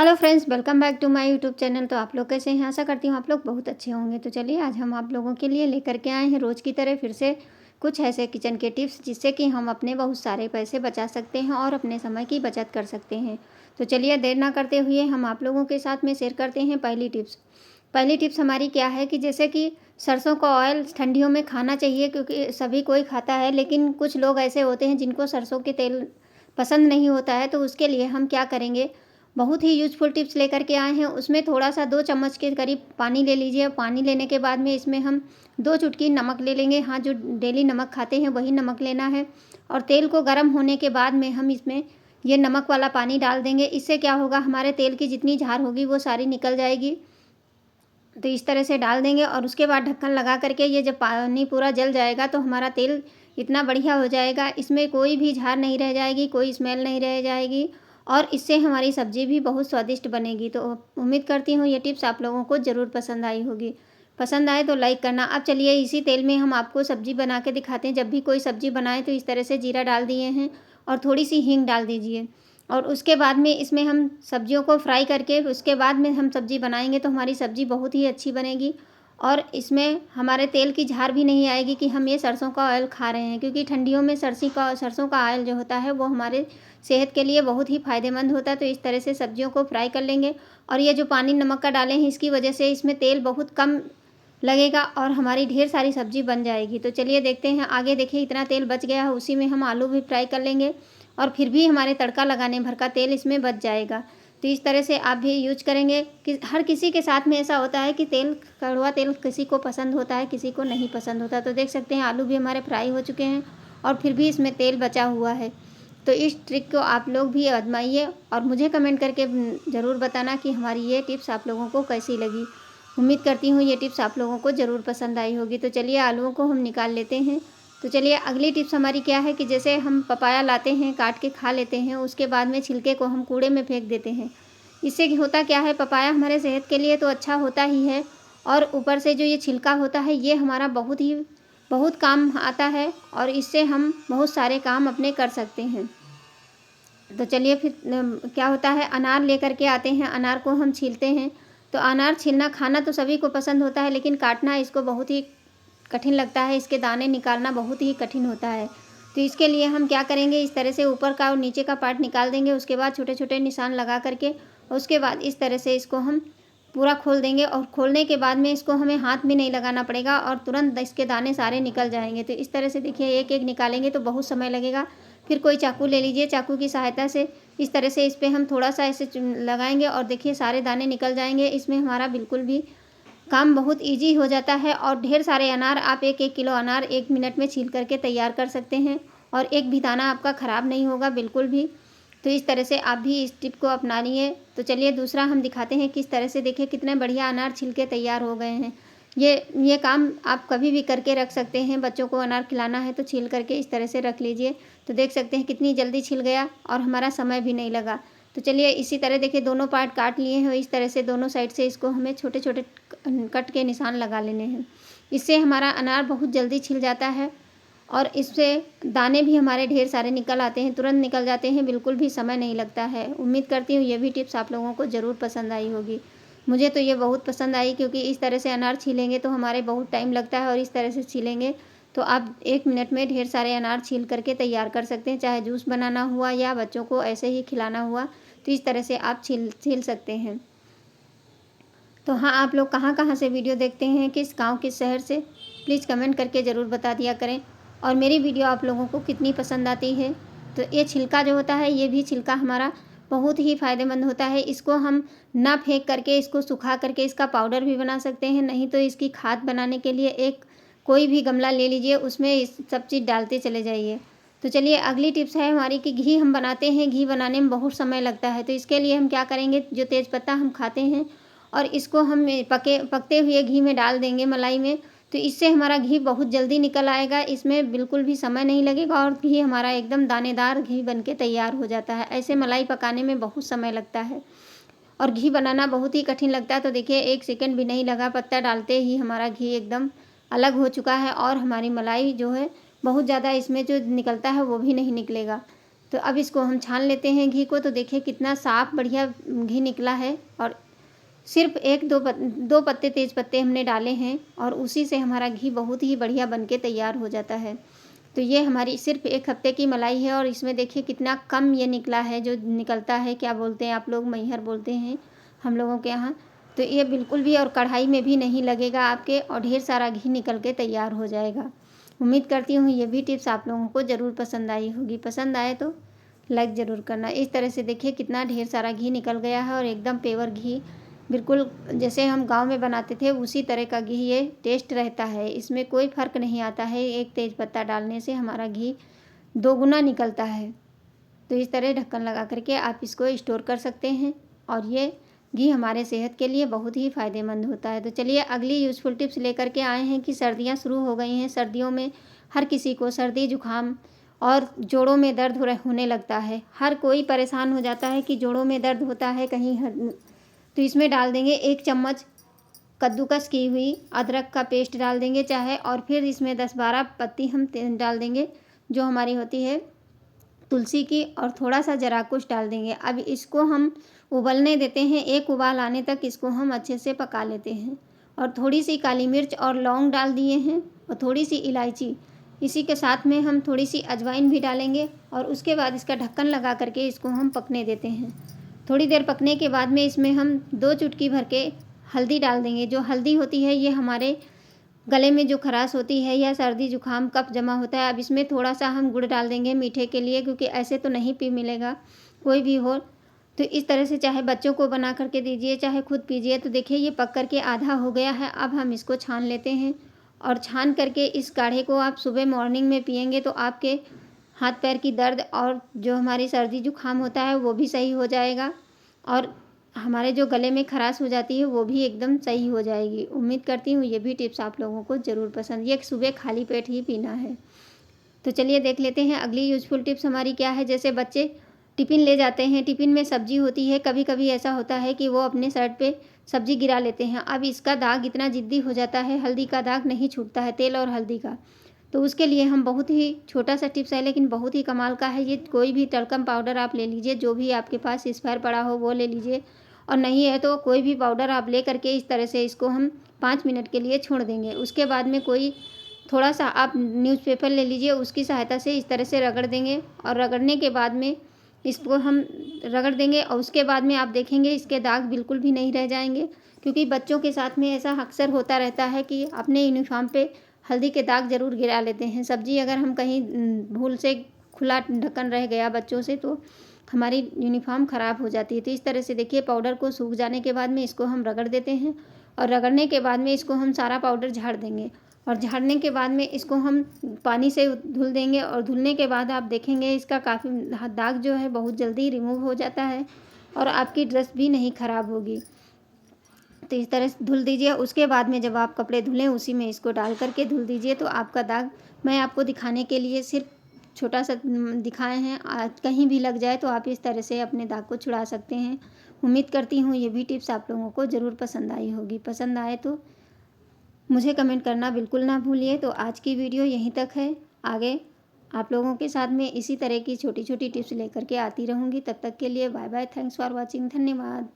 Hello friends, welcome back to my YouTube channel. तो आप लोग कैसे हैं? आशा करती हूँ आप लोग बहुत अच्छे होंगे। तो चलिए आज हम आप लोगों के लिए लेकर के आए हैं रोज़ की तरह फिर से कुछ ऐसे किचन के टिप्स जिससे कि हम अपने बहुत सारे पैसे बचा सकते हैं और अपने समय की बचत कर सकते हैं। तो चलिए देर ना करते हुए हम आप लोगों के साथ में शेयर करते हैं पहली टिप्स हमारी क्या है कि जैसे कि सरसों का ऑयल ठंडियों में खाना चाहिए, क्योंकि सभी कोई खाता है लेकिन कुछ लोग ऐसे होते हैं जिनको सरसों के तेल पसंद नहीं होता है। तो उसके लिए हम क्या करेंगे, बहुत ही यूज़फुल टिप्स लेकर के आए हैं। उसमें थोड़ा-सा 2 चम्मच के करीब पानी ले लीजिए। पानी लेने के बाद में इसमें हम 2 चुटकी नमक ले लेंगे। हाँ, जो डेली नमक खाते हैं वही नमक लेना है। और तेल को गर्म होने के बाद में हम इसमें ये नमक वाला पानी डाल देंगे। इससे क्या होगा, हमारे तेल की जितनी झार होगी वो सारी निकल जाएगी। तो इस तरह से डाल देंगे और उसके बाद ढक्कन लगा करके ये जब पानी पूरा जल जाएगा तो हमारा तेल इतना बढ़िया हो जाएगा, इसमें कोई भी झार नहीं रह जाएगी, कोई स्मेल नहीं रह जाएगी और इससे हमारी सब्ज़ी भी बहुत स्वादिष्ट बनेगी। तो उम्मीद करती हूँ ये टिप्स आप लोगों को ज़रूर पसंद आई होगी। पसंद आए तो लाइक करना। अब चलिए इसी तेल में हम आपको सब्ज़ी बना के दिखाते हैं। जब भी कोई सब्ज़ी बनाए तो इस तरह से जीरा डाल दिए हैं और थोड़ी सी हींग डाल दीजिए। और उसके बाद में इसमें हम सब्जियों को फ्राई करके उसके बाद में हम सब्ज़ी बनाएंगे तो हमारी सब्ज़ी बहुत ही अच्छी बनेगी। और इसमें हमारे तेल की झार भी नहीं आएगी कि हम ये सरसों का ऑयल खा रहे हैं, क्योंकि ठंडियों में सरसों का ऑयल जो होता है वो हमारे सेहत के लिए बहुत ही फ़ायदेमंद होता है। तो इस तरह से सब्जियों को फ्राई कर लेंगे और ये जो पानी नमक का डाले हैं इसकी वजह से इसमें तेल बहुत कम लगेगा और हमारी ढेर सारी सब्ज़ी बन जाएगी। तो चलिए देखते हैं आगे। देखिए इतना तेल बच गया है, उसी में हम आलू भी फ्राई कर लेंगे और फिर भी हमारे तड़का लगाने भर का तेल इसमें बच जाएगा। तो इस तरह से आप भी यूज करेंगे कि हर किसी के साथ में ऐसा होता है कि कड़वा तेल किसी को पसंद होता है, किसी को नहीं पसंद होता। तो देख सकते हैं आलू भी हमारे फ्राई हो चुके हैं और फिर भी इसमें तेल बचा हुआ है। तो इस ट्रिक को आप लोग भी आजमाइए और मुझे कमेंट करके ज़रूर बताना कि हमारी ये टिप्स आप लोगों को कैसी लगी। उम्मीद करती हूँ ये टिप्स आप लोगों को ज़रूर पसंद आई होगी। तो चलिए आलूओं को हम निकाल लेते हैं। तो चलिए अगली टिप्स हमारी क्या है कि जैसे हम पपाया लाते हैं, काट के खा लेते हैं, उसके बाद में छिलके को हम कूड़े में फेंक देते हैं। इससे होता क्या है, पपाया हमारे सेहत के लिए तो अच्छा होता ही है और ऊपर से जो ये छिलका होता है ये हमारा बहुत काम आता है और इससे हम बहुत सारे काम अपने कर सकते हैं। तो चलिए फिर क्या होता है, अनार लेकर के आते हैं, अनार को हम छीलते हैं। तो अनार छीलना खाना तो सभी को पसंद होता है लेकिन काटना इसको बहुत ही कठिन लगता है, इसके दाने निकालना बहुत ही कठिन होता है। तो इसके लिए हम क्या करेंगे, इस तरह से ऊपर का और नीचे का पार्ट निकाल देंगे। उसके बाद छोटे-छोटे निशान लगा करके उसके बाद इस तरह से इसको हम पूरा खोल देंगे और खोलने के बाद में इसको हमें हाथ भी नहीं लगाना पड़ेगा और तुरंत इसके दाने सारे निकल जाएँगे। तो इस तरह से देखिए एक-एक निकालेंगे तो बहुत समय लगेगा। फिर कोई चाकू ले लीजिए, चाकू की सहायता से इस तरह से इस पे हम थोड़ा-सा ऐसे लगाएँगे और देखिए सारे दाने निकल जाएँगे। इसमें हमारा बिल्कुल भी काम बहुत ईज़ी हो जाता है और ढेर सारे अनार आप 1-1 किलो अनार 1 मिनट में छील करके तैयार कर सकते हैं और एक भी दाना आपका ख़राब नहीं होगा बिल्कुल भी। तो इस तरह से आप भी इस टिप को अपनाइए। तो चलिए दूसरा हम दिखाते हैं किस तरह से। देखिए कितने बढ़िया अनार छिल के तैयार हो गए हैं। ये काम आप कभी भी करके रख सकते हैं। बच्चों को अनार खिलाना है तो छील करके इस तरह से रख लीजिए। तो देख सकते हैं कितनी जल्दी छिल गया और हमारा समय भी नहीं लगा। तो चलिए इसी तरह देखिए दोनों पार्ट काट लिए हैं। इस तरह से दोनों साइड से इसको हमें छोटे-छोटे कट के निशान लगा लेने हैं। इससे हमारा अनार बहुत जल्दी छिल जाता है और इससे दाने भी हमारे ढेर सारे निकल आते हैं, तुरंत निकल जाते हैं, बिल्कुल भी समय नहीं लगता है। उम्मीद करती हूँ ये भी टिप्स आप लोगों को ज़रूर पसंद आई होगी। मुझे तो ये बहुत पसंद आई, क्योंकि इस तरह से अनार छीलेंगे तो हमारे बहुत टाइम लगता है और इस तरह से छीलेंगे तो आप 1 मिनट में ढेर सारे अनार छील करके तैयार कर सकते हैं। चाहे जूस बनाना हुआ या बच्चों को ऐसे ही खिलाना हुआ तो इस तरह से आप छील सकते हैं। तो हाँ, आप लोग कहाँ-कहाँ से वीडियो देखते हैं, किस गाँव, किस शहर से, प्लीज़ कमेंट करके ज़रूर बता दिया करें। और मेरी वीडियो आप लोगों को कितनी पसंद आती है। तो ये छिलका जो होता है, ये भी छिलका हमारा बहुत ही फ़ायदेमंद होता है। इसको हम ना फेंक करके इसको सुखा करके इसका पाउडर भी बना सकते हैं, नहीं तो इसकी खाद बनाने के लिए एक कोई भी गमला ले लीजिए, उसमें इस सब चीज़ डालते चले जाइए। तो चलिए अगली टिप्स है हमारी कि घी हम बनाते हैं, घी बनाने में बहुत समय लगता है। तो इसके लिए हम क्या करेंगे, जो तेज़पत्ता हम खाते हैं और इसको हम पकते हुए घी में डाल देंगे, मलाई में। तो इससे हमारा घी बहुत जल्दी निकल आएगा, इसमें बिल्कुल भी समय नहीं लगेगा और घी हमारा एकदम दानेदार घी बन के तैयार हो जाता है। ऐसे मलाई पकाने में बहुत समय लगता है और घी बनाना बहुत ही कठिन लगता है। तो देखिए 1 सेकंड भी नहीं लगा, पत्ता डालते ही हमारा घी एकदम अलग हो चुका है और हमारी मलाई जो है बहुत ज़्यादा इसमें जो निकलता है वो भी नहीं निकलेगा। तो अब इसको हम छान लेते हैं घी को। तो देखिए कितना साफ़ बढ़िया घी निकला है और सिर्फ 1-2 पत्ते तेज पत्ते हमने डाले हैं और उसी से हमारा घी बहुत ही बढ़िया बन के तैयार हो जाता है। तो ये हमारी सिर्फ 1 हफ्ते की मलाई है और इसमें देखिए कितना कम ये निकला है, जो निकलता है क्या बोलते हैं आप लोग, मैहर बोलते हैं हम लोगों के यहाँ। तो ये बिल्कुल भी और कढ़ाई में भी नहीं लगेगा आपके और ढेर सारा घी निकल के तैयार हो जाएगा। उम्मीद करती हूँ ये भी टिप्स आप लोगों को ज़रूर पसंद आई होगी। पसंद आए तो लाइक ज़रूर करना। इस तरह से देखिए कितना ढेर सारा घी निकल गया है और एकदम पेवर घी, बिल्कुल जैसे हम गांव में बनाते थे उसी तरह का घी ये टेस्ट रहता है। इसमें कोई फ़र्क नहीं आता है, एक तेज़ पत्ता डालने से हमारा घी 2 गुना निकलता है। तो इस तरह ढक्कन लगा करके आप इसको स्टोर कर सकते हैं और ये घी हमारे सेहत के लिए बहुत ही फ़ायदेमंद होता है। तो चलिए अगली यूज़फुल टिप्स लेकर के आए हैं कि सर्दियाँ शुरू हो गई हैं। सर्दियों में हर किसी को सर्दी जुकाम और जोड़ों में दर्द होने लगता है। हर कोई परेशान हो जाता है कि जोड़ों में दर्द होता है कहीं तो इसमें डाल देंगे 1 चम्मच कद्दूकस की हुई अदरक का पेस्ट डाल देंगे चाहे, और फिर इसमें 10-12 पत्ती हम डाल देंगे जो हमारी होती है तुलसी की, और थोड़ा सा जरा कुछ डाल देंगे। अब इसको हम उबलने देते हैं, 1 उबाल आने तक इसको हम अच्छे से पका लेते हैं। और थोड़ी सी काली मिर्च और लौंग डाल दिए हैं और थोड़ी सी इलायची, इसी के साथ में हम थोड़ी सी अजवाइन भी डालेंगे और उसके बाद इसका ढक्कन लगा करके इसको हम पकने देते हैं। थोड़ी देर पकने के बाद में इसमें हम 2 चुटकी भर के हल्दी डाल देंगे। जो हल्दी होती है ये हमारे गले में जो खराश होती है या सर्दी जुकाम कफ जमा होता है, अब इसमें थोड़ा सा हम गुड़ डाल देंगे मीठे के लिए, क्योंकि ऐसे तो नहीं पी मिलेगा कोई भी हो। तो इस तरह से चाहे बच्चों को बना करके दीजिए चाहे खुद पीजिए। तो देखिए ये पक कर के आधा हो गया है। अब हम इसको छान लेते हैं और छान करके इस काढ़े को आप सुबह मॉर्निंग में पिएंगे तो आपके हाथ पैर की दर्द और जो हमारी सर्दी जुकाम होता है वो भी सही हो जाएगा और हमारे जो गले में खराश हो जाती है वो भी एकदम सही हो जाएगी। उम्मीद करती हूँ ये भी टिप्स आप लोगों को ज़रूर पसंद, ये सुबह खाली पेट ही पीना है। तो चलिए देख लेते हैं अगली यूज़फुल टिप्स हमारी क्या है। जैसे बच्चे टिफ़िन ले जाते हैं, टिफ़िन में सब्ज़ी होती है, कभी कभी ऐसा होता है कि वो अपने शर्ट पे सब्ज़ी गिरा लेते हैं। अब इसका दाग इतना ज़िद्दी हो जाता है, हल्दी का दाग नहीं छूटता है, तेल और हल्दी का। तो उसके लिए हम बहुत ही छोटा सा टिप्स है लेकिन बहुत ही कमाल का है। ये कोई भी टल्कम पाउडर आप ले लीजिए, जो भी आपके पास स्पेयर पड़ा हो वो ले लीजिए, और नहीं है तो कोई भी पाउडर आप ले करके इस तरह से इसको हम 5 मिनट के लिए छोड़ देंगे। उसके बाद में कोई थोड़ा सा आप न्यूज़पेपर ले लीजिए, उसकी सहायता से इस तरह से रगड़ देंगे और रगड़ने के बाद में इसको हम रगड़ देंगे और उसके बाद में आप देखेंगे इसके दाग बिल्कुल भी नहीं रह जाएंगे। क्योंकि बच्चों के साथ में ऐसा अक्सर होता रहता है कि अपने यूनिफॉर्म पे हल्दी के दाग ज़रूर गिरा लेते हैं। सब्ज़ी अगर हम कहीं भूल से खुला ढक्कन रह गया बच्चों से तो हमारी यूनिफॉर्म ख़राब हो जाती है। तो इस तरह से देखिए पाउडर को सूख जाने के बाद में इसको हम रगड़ देते हैं और रगड़ने के बाद में इसको हम सारा पाउडर झाड़ देंगे और झाड़ने के बाद में इसको हम पानी से धुल देंगे और धुलने के बाद आप देखेंगे इसका काफ़ी दाग जो है बहुत जल्दी रिमूव हो जाता है और आपकी ड्रेस भी नहीं ख़राब होगी। तो इस तरह से धुल दीजिए। उसके बाद में जब आप कपड़े धुलें उसी में इसको डाल करके धुल दीजिए। तो आपका दाग मैं आपको दिखाने के लिए सिर्फ छोटा सा दिखाए हैं, कहीं भी लग जाए तो आप इस तरह से अपने दाग को छुड़ा सकते हैं। उम्मीद करती हूँ ये भी टिप्स आप लोगों को ज़रूर पसंद आई होगी। पसंद आए तो मुझे कमेंट करना बिल्कुल ना भूलिए। तो आज की वीडियो यहीं तक है, आगे आप लोगों के साथ में इसी तरह की छोटी छोटी टिप्स लेकर के आती रहूँगी। तब तक के लिए bye bye, thanks for watching, धन्यवाद।